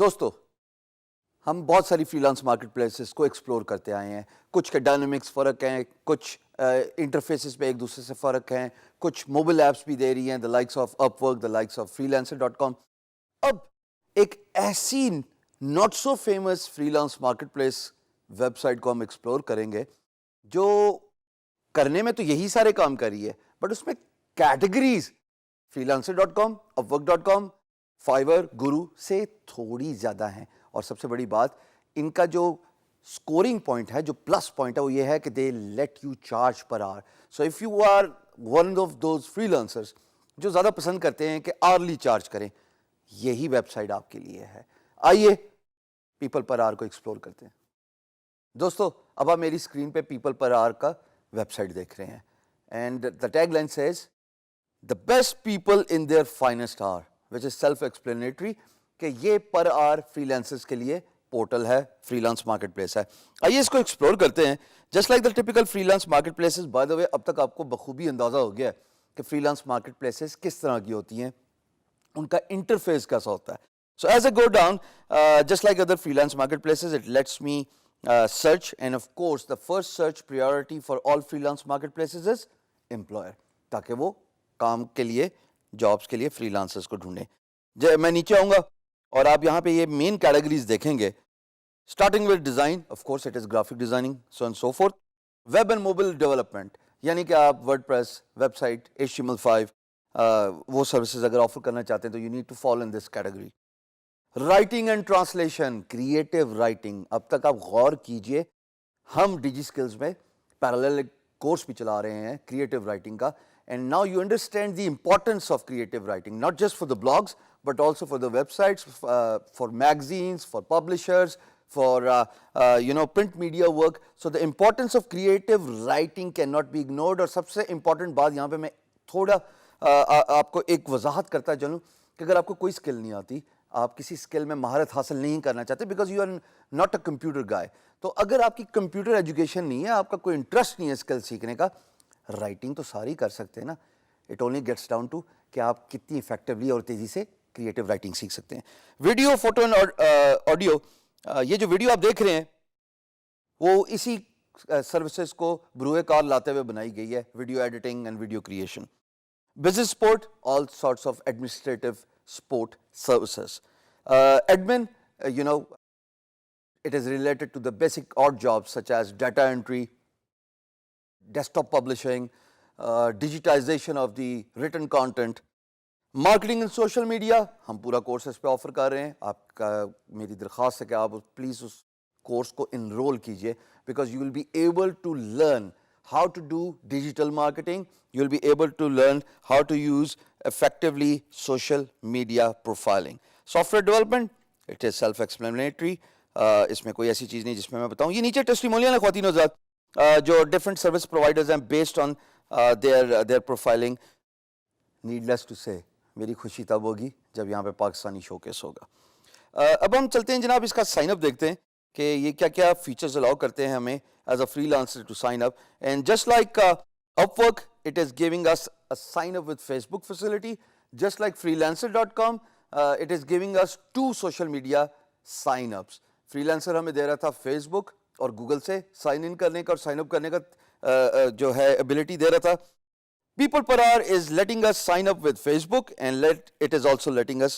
दोस्तों, हम बहुत सारी फ्रीलांस मार्केट प्लेसेस को एक्सप्लोर करते आए हैं। कुछ के डायनामिक्स फ़र्क हैं, कुछ इंटरफेसेस पे एक दूसरे से फ़र्क हैं, कुछ मोबाइल ऐप्स भी दे रही हैं, the likes of Upwork, the likes of freelancer.com। अब एक ऐसी not so famous freelance market place website को हम एक्सप्लोर करेंगे जो करने में तो यही सारे काम कर रही है, बट उसमें कैटेगरीज freelancer.com, upwork.com, फाइवर, गुरु से थोड़ी ज़्यादा हैं। और सबसे बड़ी बात, इनका जो स्कोरिंग पॉइंट है, जो प्लस पॉइंट है, वो ये है कि they let you charge per hour. So if you are one of those freelancers जो ज़्यादा पसंद करते हैं कि आरली चार्ज करें, यही वेबसाइट आपके लिए है। आइए पीपल पर आवर को एक्सप्लोर करते हैं। दोस्तों, अब आप मेरी स्क्रीन पे पीपल पर आवर का वेबसाइट देख रहे हैं and the tagline says the best people in their finest hour, which is self explanatory कि ये पर आवर फ्रीलांसर्स के लिए पोर्टल है, फ्रीलांस मार्केट प्लेस है। आइए इसको एक्सप्लोर करते हैं। Just like the typical freelance market places, bye the वे अब तक आपको बखूबी अंदाजा हो गया है कि फ्रीलांस मार्केट प्लेसेस किस तरह की होती हैं, उनका इंटरफेस कैसा होता है। So as I go down, just like other freelance marketplaces, it lets me search, and of course the first search priority for all freelance marketplaces is employer, ताकि वो काम के लिए, जॉब्स के लिए फ्रीलांसर्स को ढूंढें। जब मैं नीचे आऊँगा और आप यहाँ पे ये मेन कैटेगरीज देखेंगे, starting with design, of course it is graphic designing, so and so fourth. Web and mobile development, यानी कि आप वर्डप्रेस, वेबसाइट, HTML5 वो सर्विसेज अगर ऑफर करना चाहते हैं तो you need to follow in this category. Writing and translation, creative writing, अब तक आप गौर कीजिए, हम डिजी स्किल्स में पैरेलल कोर्स भी चला रहे हैं क्रिएटिव राइटिंग का, and now you understand the importance of creative writing, not just for the blogs but also for the websites, for magazines, for publishers, for print media work. So the importance of creative writing cannot be ignored. और सबसे important बात यहाँ पे मैं थोड़ा आपको एक वजाहत करता चलूँ कि अगर आपको कोई स्किल नहीं आती, आप किसी स्किल में महारत हासिल नहीं करना चाहते because you are not a computer guy, तो अगर आपकी कंप्यूटर एजुकेशन नहीं है, आपका कोई इंटरेस्ट नहीं है स्किल सीखने का, राइटिंग तो सारी कर सकते हैं ना। It only gets down to कि आप कितनी इफेक्टिवली और तेज़ी से क्रिएटिव राइटिंग सीख सकते हैं। वीडियो, फोटो एंड ऑडियो, ये जो वीडियो आप देख रहे हैं वो इसी सर्विसेज को ब्रुए कार लाते हुए बनाई गई है, video editing and video creation. Business support, all sorts of administrative support services. Admin, you know, it is related to the basic odd jobs such as data entry, desktop publishing, digitization of the written content, marketing and social media. हम पूरा course इस पे offer कर रहे हैं। आपका मेरी दरख्वास्त है कि आप प्लीज़ उस कोर्स को इनरोल कीजिए, because you will be able to learn how to do digital marketing, you will be able to learn how to use effectively social media profiling. Software development, it is self explanatory, इसमें कोई ऐसी चीज़ नहीं जिसमें मैं बताऊँ। ये नीचे testimonial है ख्वातीन हज़रात जो डिफरेंट सर्विस प्रोवाइडर्स हैं based on their profiling. Needless to say मेरी खुशी तब होगी जब यहाँ पे पाकिस्तानी शोकेस होगा। अब हम चलते हैं जनाब, इसका साइन अप देखते हैं कि ये क्या क्या फीचर्स अलाउ करते हैं हमें as a freelancer to sign up. And just like Upwork, it is giving us a sign up with Facebook facility, just like freelancer.com, it is giving us 2 social media sign ups. Freelancer हमें दे रहा था Facebook और Google से sign in करने का और sign up करने का जो है एबिलिटी दे रहा था। People per hour is letting us sign up with Facebook, and it is also letting us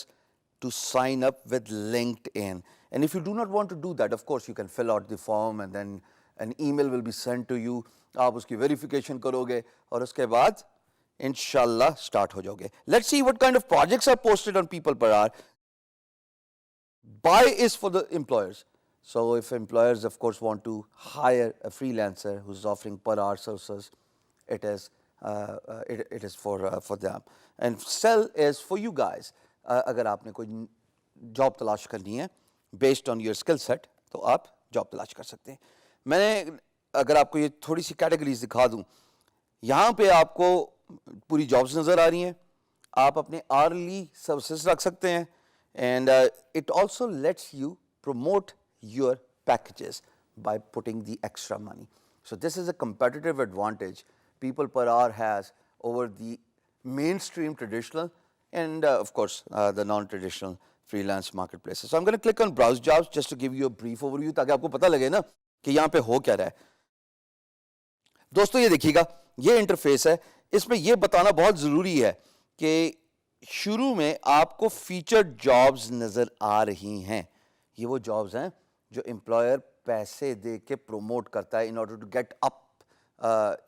to sign up with LinkedIn. And if you do not want to do that, of course you can fill out the form and then an email will be sent to you. आप उसकी verification करोगे और उसके बाद इंशाल्लाह start हो जाओगे। Let's see what kind of projects are posted on People per hour. Buy is for the employers. So if employers of course want to hire a freelancer who's offering per hour services, it is for them, and sell is for you guys. अगर आपने कोई job तलाश करनी है based on your skill set, तो आप job तलाश कर सकते हैं। मैंने अगर आपको ये थोड़ी सी कैटेगरीज दिखा दूं, यहाँ पे आपको पूरी जॉब्स नज़र आ रही हैं। आप अपने आर्ली सर्विसेज रख सकते हैं, and it also let's you promote your packages by putting the extra money. So this is a competitive advantage People per hour has over the mainstream traditional and of course the non-traditional freelance marketplaces. So I'm going to click on browse jobs just to give you a brief overview ताकि आपको पता लगे ना कि यहाँ पे हो क्या रहा है. दोस्तों ये देखिएगा, ये इंटरफेस है. इसमें ये बताना बहुत ज़रूरी है कि शुरू में आपको फीचर्ड जॉब्स नज़र आ रही हैं. ये वो जॉब्स हैं जो एम्प्लॉयर पैसे दे के प्रोमोट करता है in order to get up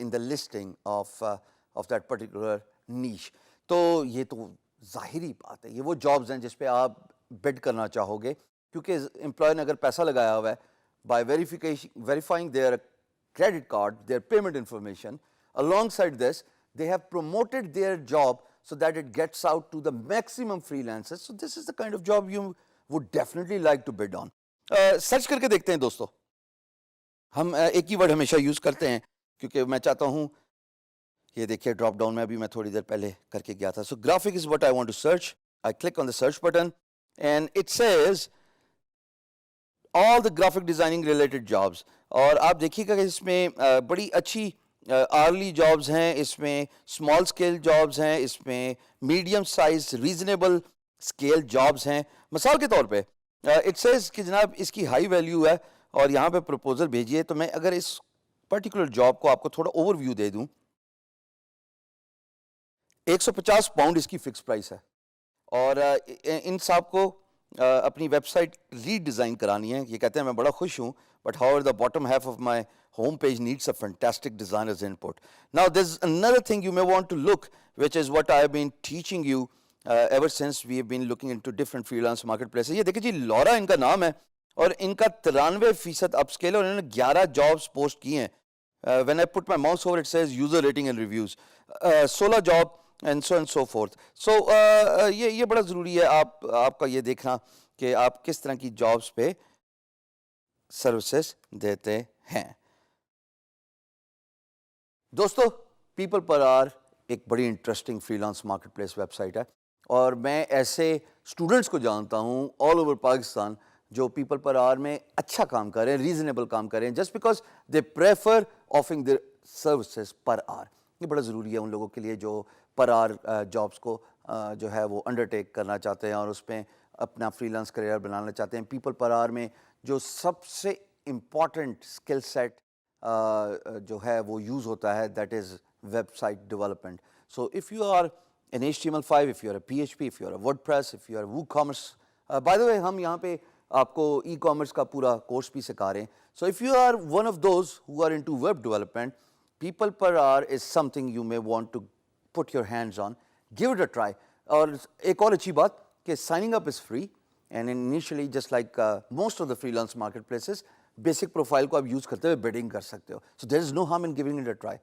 in the listing of that particular niche. तो ये तो जाहिरी बात है, ये वो जॉब्स हैं जिस पे आप बिड करना चाहोगे क्योंकि एम्प्लॉयर ने अगर पैसा लगाया हुआ है by verifying their credit card, their payment information. Alongside this, they have promoted their job so that it gets out to the maximum freelancers. So this is the kind of job you would definitely like to bid on. Search करके देखते हैं दोस्तों. हम एक ही word हमेशा use करते हैं क्योंकि मैं चाहता हूं, ये देखिए ड्रॉप डाउन में अभी मैं थोड़ी देर पहले करके गया था. So graphic is what I want to search. I click on the search button and it says all the graphic designing related jobs. और आप देखिएगा कि इसमें बड़ी अच्छी आर्ली जॉब्स हैं, इसमें स्मॉल स्केल जॉब्स हैं, इसमें medium size reasonable scale jobs हैं. मिसाल के तौर पे इट सेज कि जनाब इसकी हाई वैल्यू है और यहाँ पे प्रपोजल भेजिए. तो मैं अगर इस पर्टिकुलर जॉब को आपको थोड़ा ओवरव्यू दे दूं, 150 पाउंड इसकी फिक्स प्राइस है और इन साहब को अपनी वेबसाइट रीडिज़ाइन करानी है. ये कहते हैं मैं बड़ा खुश हूँ, but however the bottom half of my home page needs a fantastic designer's input. Now there's another thing you may want to look, which is what I have been teaching you ever since we have been looking into different freelance marketplaces. ये देखिए जी, Laura इनका नाम है और इनका 93% upscale और इन्होंने 11 jobs post की हैं. When I put my mouse over it says user rating and reviews, 16 job and so forth. So ये बड़ा ज़रूरी है आपका ये देखना कि आप किस तरह की जॉब्स पे सर्विसेज देते हैं. दोस्तों, पीपल पर आर एक बड़ी इंटरेस्टिंग फ्रीलांस मार्केटप्लेस वेबसाइट है और मैं ऐसे स्टूडेंट्स को जानता हूं ऑल ओवर पाकिस्तान जो पीपल पर आर में अच्छा काम कर रहे हैं, रीजनेबल काम कर रहे हैं, just because they prefer offering their services पर आर. ये बड़ा ज़रूरी है उन लोगों के लिए जो पर आर जॉब्स को जो है वो अंडरटेक करना चाहते हैं और उसमें अपना फ्रीलांस करियर बनाना चाहते हैं. पीपल पर आर में जो सबसे इम्पॉर्टेंट स्किल सेट जो है वो यूज़ होता है, that is website development. So if you are an HTML5, if you are a PHP, if you are a WordPress, if you are WooCommerce, by the way हम यहाँ पे आपको e-commerce का पूरा कोर्स भी सिखा रहे हैं. So if you are one of those who are into web development, people per hour is something you may want to put your hands on, give it a try. और एक और अच्छी बात कि signing up is free and initially just like most of the freelance marketplaces, basic profile को आप use करते हुए bidding कर सकते हो. So there is no harm in giving it a try.